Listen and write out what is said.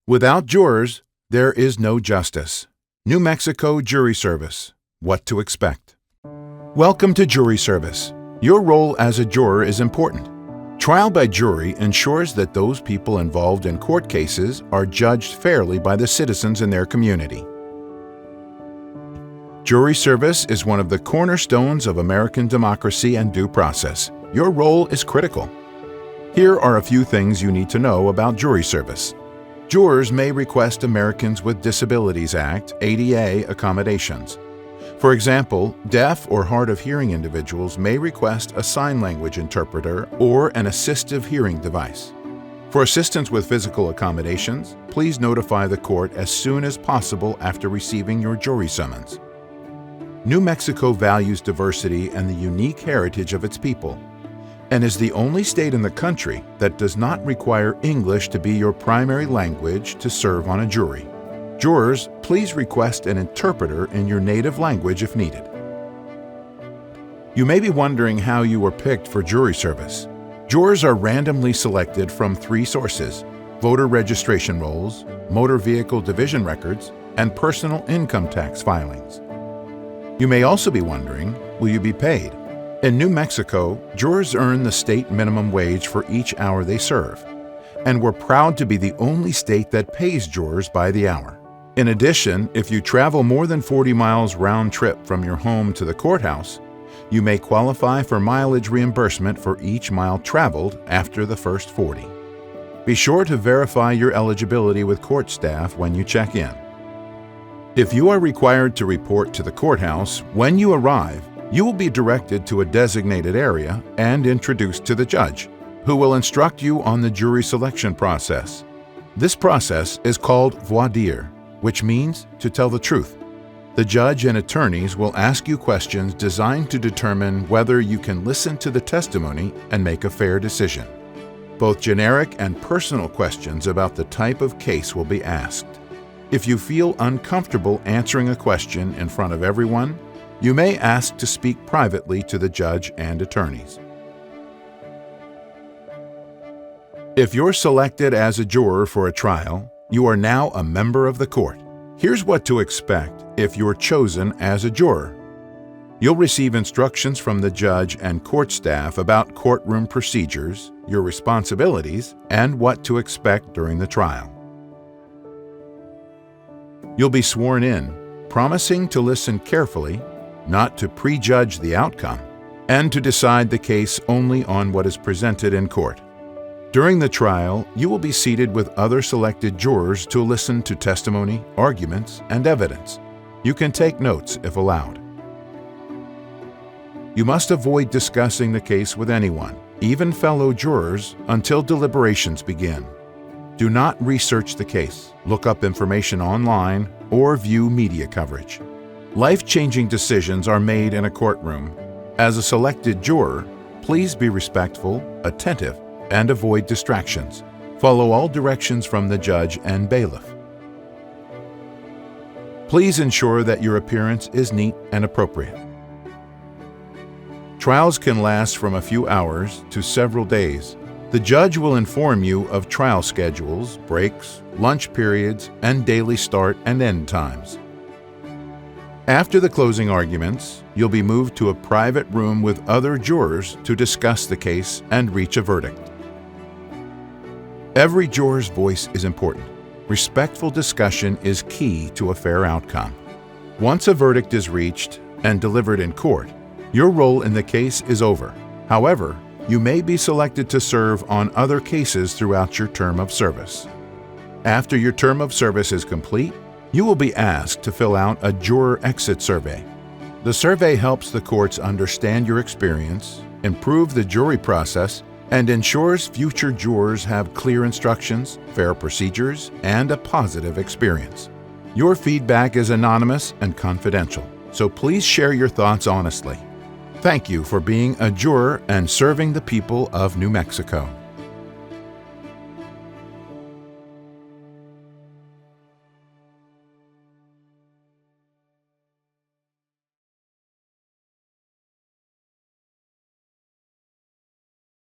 Without jurors, there is no justice. New Mexico Jury Service. What to expect. Welcome to Jury Service. Your role as a juror is important. Trial by jury ensures that those people involved in court cases are judged fairly by the citizens in their community. Jury service is one of the cornerstones of American democracy and due process. Your role is critical. Here are a few things you need to know about jury service. Jurors may request Americans with Disabilities Act (ADA) accommodations. For example, deaf or hard of hearing individuals may request a sign language interpreter or an assistive hearing device. For assistance with physical accommodations, please notify the court as soon as possible after receiving your jury summons. New Mexico values diversity and the unique heritage of its people, and is the only state in the country that does not require English to be your primary language to serve on a jury. Jurors, please request an interpreter in your native language if needed. You may be wondering how you were picked for jury service. Jurors are randomly selected from 3 sources: voter registration rolls, motor vehicle division records, and personal income tax filings. You may also be wondering, will you be paid? In New Mexico, jurors earn the state minimum wage for each hour they serve, and we're proud to be the only state that pays jurors by the hour. In addition, if you travel more than 40 miles round trip from your home to the courthouse, you may qualify for mileage reimbursement for each mile traveled after the first 40. Be sure to verify your eligibility with court staff when you check in. If you are required to report to the courthouse when you arrive, you will be directed to a designated area and introduced to the judge, who will instruct you on the jury selection process. This process is called voir dire, which means to tell the truth. The judge and attorneys will ask you questions designed to determine whether you can listen to the testimony and make a fair decision. Both generic and personal questions about the type of case will be asked. If you feel uncomfortable answering a question in front of everyone, you may ask to speak privately to the judge and attorneys. If you're selected as a juror for a trial, you are now a member of the court. Here's what to expect if you're chosen as a juror. You'll receive instructions from the judge and court staff about courtroom procedures, your responsibilities, and what to expect during the trial. You'll be sworn in, promising to listen carefully, not to prejudge the outcome, and to decide the case only on what is presented in court. During the trial, you will be seated with other selected jurors to listen to testimony, arguments, and evidence. You can take notes if allowed. You must avoid discussing the case with anyone, even fellow jurors, until deliberations begin. Do not research the case, look up information online, or view media coverage. Life-changing decisions are made in a courtroom. As a selected juror, please be respectful, attentive, and avoid distractions. Follow all directions from the judge and bailiff. Please ensure that your appearance is neat and appropriate. Trials can last from a few hours to several days. The judge will inform you of trial schedules, breaks, lunch periods, and daily start and end times. After the closing arguments, you'll be moved to a private room with other jurors to discuss the case and reach a verdict. Every juror's voice is important. Respectful discussion is key to a fair outcome. Once a verdict is reached and delivered in court, your role in the case is over. However, you may be selected to serve on other cases throughout your term of service. After your term of service is complete, you will be asked to fill out a juror exit survey. The survey helps the courts understand your experience, improve the jury process, and ensures future jurors have clear instructions, fair procedures, and a positive experience. Your feedback is anonymous and confidential, so please share your thoughts honestly. Thank you for being a juror and serving the people of New Mexico.